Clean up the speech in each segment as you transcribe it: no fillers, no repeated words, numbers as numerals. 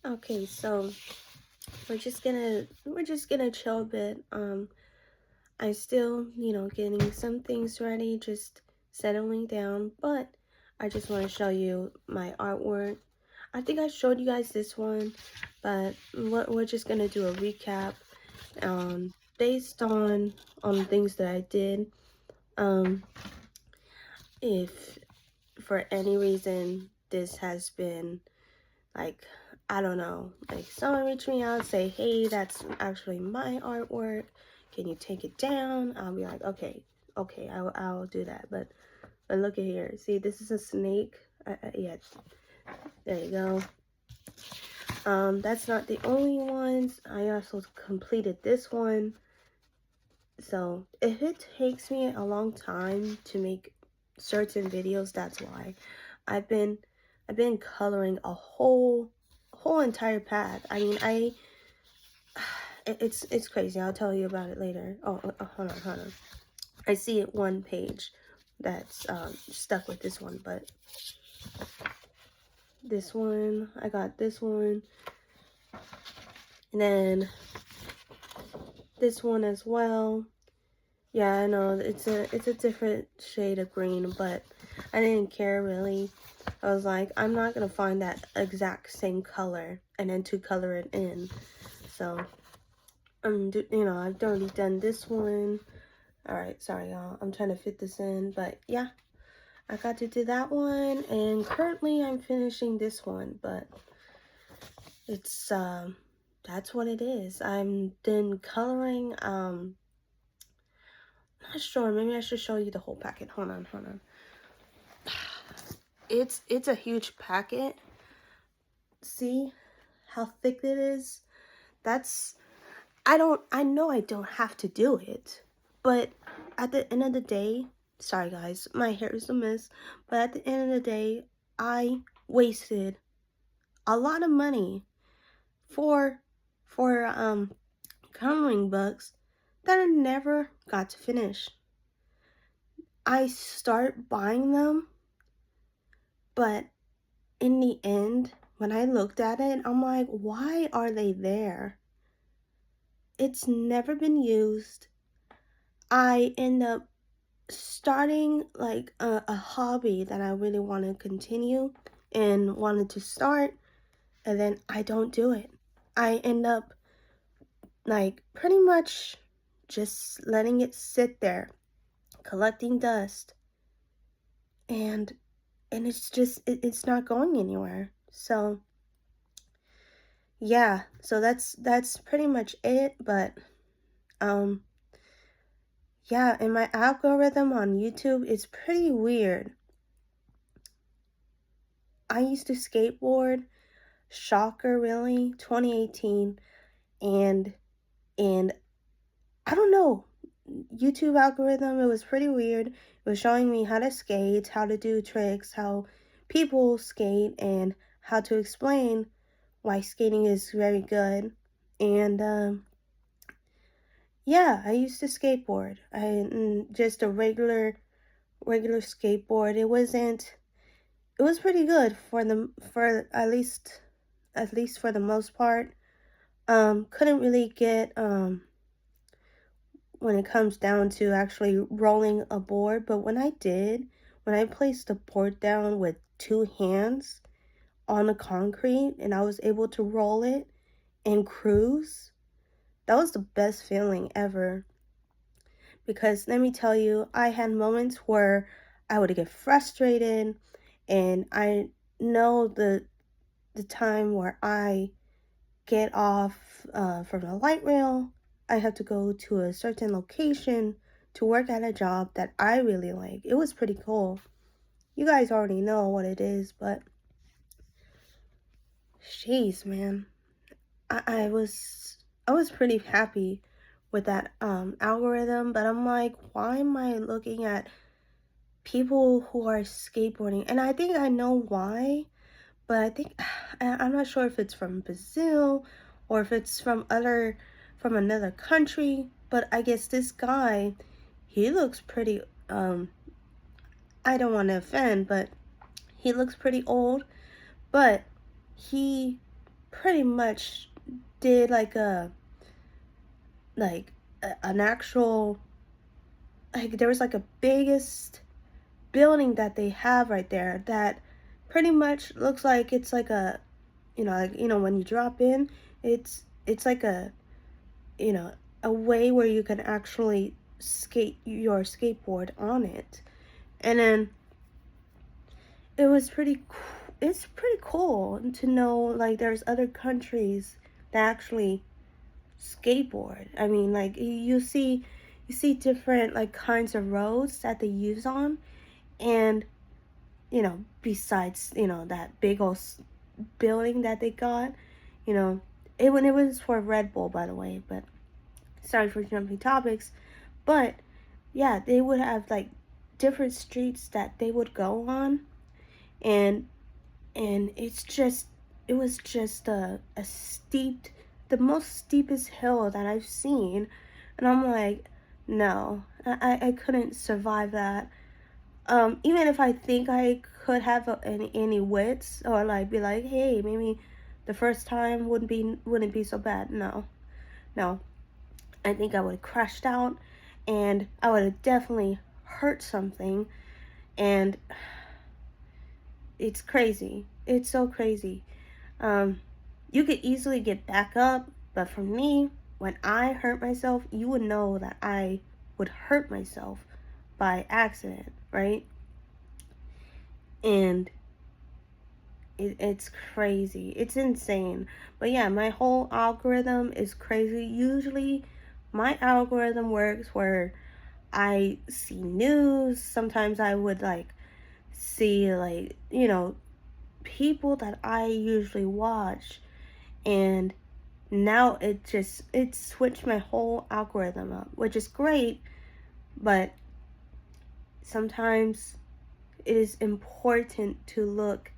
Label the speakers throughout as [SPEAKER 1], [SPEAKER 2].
[SPEAKER 1] Okay, so we're just gonna chill a bit. I'm still, getting some things ready, just settling down, but I just want to show you my artwork. I think I showed you guys this one, but we're just gonna do a recap, based on things that I did. Um, if for any reason this has been like, I don't know, like someone reach me out and say, hey, that's actually my artwork, can you take it down? I'll be like, okay, I'll do that. But look at here, see, this is a snake. Yeah, there you go. That's not the only ones. I also completed this one. So if it takes me a long time to make certain videos, that's why. I've been coloring a whole entire path. I mean, it's crazy. I'll tell you about it later. Oh, hold on. I see it one page that's stuck with this one, but this one, I got this one, and then this one as well. Yeah, I know it's a different shade of green, but I didn't care really. I was like, I'm not gonna find that exact same color and then to color it in. So I've already done this one. All right, sorry y'all, I'm trying to fit this in, but yeah, I got to do that one, and currently I'm finishing this one, but it's that's what it is. I'm done coloring. Not sure, maybe I should show you the whole packet. Hold on. It's a huge packet. See how thick it is? That's, I know I don't have to do it, but at the end of the day, sorry guys, my hair is a mess, but at the end of the day, I wasted a lot of money for coloring books that I never got to finish. I start buying them, but in the end, when I looked at it, I'm like, why are they there? It's never been used. I end up starting like a hobby that I really want to continue and wanted to start, and then I don't do it. I end up like pretty much just letting it sit there, collecting dust, and it's just it's not going anywhere. So yeah, so that's pretty much it. But um yeah, and my algorithm on YouTube is pretty weird. I used to skateboard, shocker really, 2018, and and I don't know, YouTube algorithm, it was pretty weird. It was showing me how to skate, how to do tricks, how people skate, and how to explain why skating is very good. And yeah, I used to skateboard. Just a regular skateboard. It was pretty good for at least for the most part. Couldn't really get when it comes down to actually rolling a board, but when I placed the board down with two hands on the concrete and I was able to roll it and cruise, that was the best feeling ever. Because let me tell you, I had moments where I would get frustrated, and I know the time where I get off from the light rail, I have to go to a certain location to work at a job that I really like. It was pretty cool. You guys already know what it is, but jeez, man, I was pretty happy with that algorithm, but I'm like, why am I looking at people who are skateboarding? And I think I know why, but I think I'm not sure if it's from Brazil or if it's from another country, but I guess this guy, he looks pretty I don't want to offend, but he looks pretty old, but he pretty much did like an actual, like there was like a biggest building that they have right there that pretty much looks like it's like a, when you drop in, it's like a, you know, a way where you can actually skate your skateboard on it. And then it was it's pretty cool to know like there's other countries that actually skateboard. I mean, like you see different like kinds of roads that they use on, and besides that big old building that they got, when it was for Red Bull, by the way. But sorry for jumping topics, but yeah, they would have like different streets that they would go on, and it was just a steep, the most steepest hill that I've seen, and I'm like, no, I couldn't survive that. Even if I think I could have any wits, or like be like, hey, maybe the first time wouldn't be so bad. No, I think I would have crashed out, and I would have definitely hurt something, and it's crazy. It's so crazy. You could easily get back up, but for me, when I hurt myself, you would know that I would hurt myself by accident, right? And it's crazy. It's insane. But yeah, my whole algorithm is crazy. Usually, my algorithm works where I see news. Sometimes I would like see like, people that I usually watch, and now it switched my whole algorithm up, which is great, but sometimes it is important to look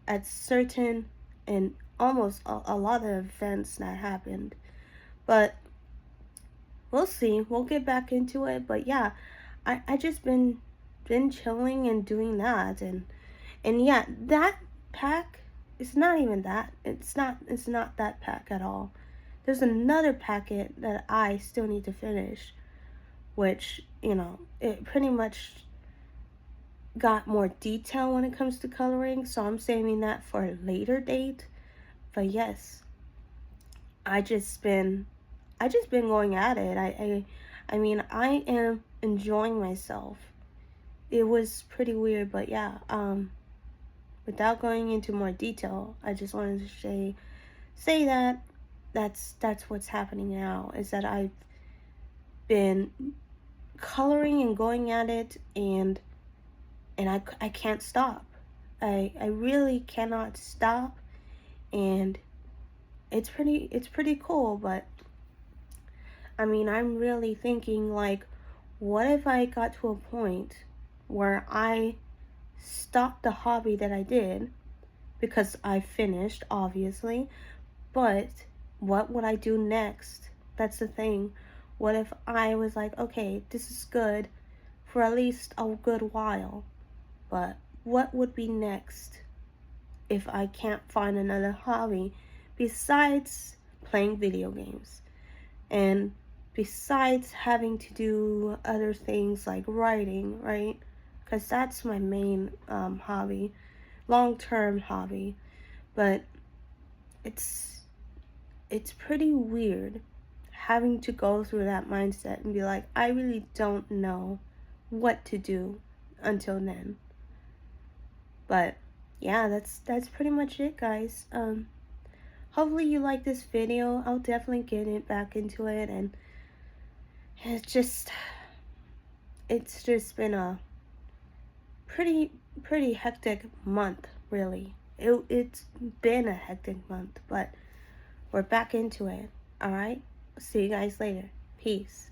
[SPEAKER 1] at certain and almost a lot of events that happened. But we'll see. We'll get back into it. But yeah, I just been chilling and doing that, and yeah, that pack is not even that. It's not that pack at all. There's another packet that I still need to finish, which, it pretty much got more detail when it comes to coloring, so I'm saving that for a later date. But yes, I just been going at it. I mean, I am enjoying myself. It was pretty weird, but yeah, without going into more detail, I just wanted to say that that's what's happening now, is that I've been coloring and going at it, and I can't stop. I really cannot stop, and it's pretty cool. But I mean, I'm really thinking like, what if I got to a point where I stopped the hobby that I did, because I finished, obviously, but what would I do next? That's the thing. What if I was like, okay, this is good for at least a good while, but what would be next if I can't find another hobby besides playing video games, and besides having to do other things like writing, right? Because that's my main hobby, long-term hobby. But it's pretty weird having to go through that mindset and be like, I really don't know what to do until then. But yeah, that's pretty much it, guys. Hopefully you like this video. I'll definitely get it back into it, and it's just been a pretty hectic month, really. It's been a hectic month, but we're back into it. All right, see you guys later. Peace.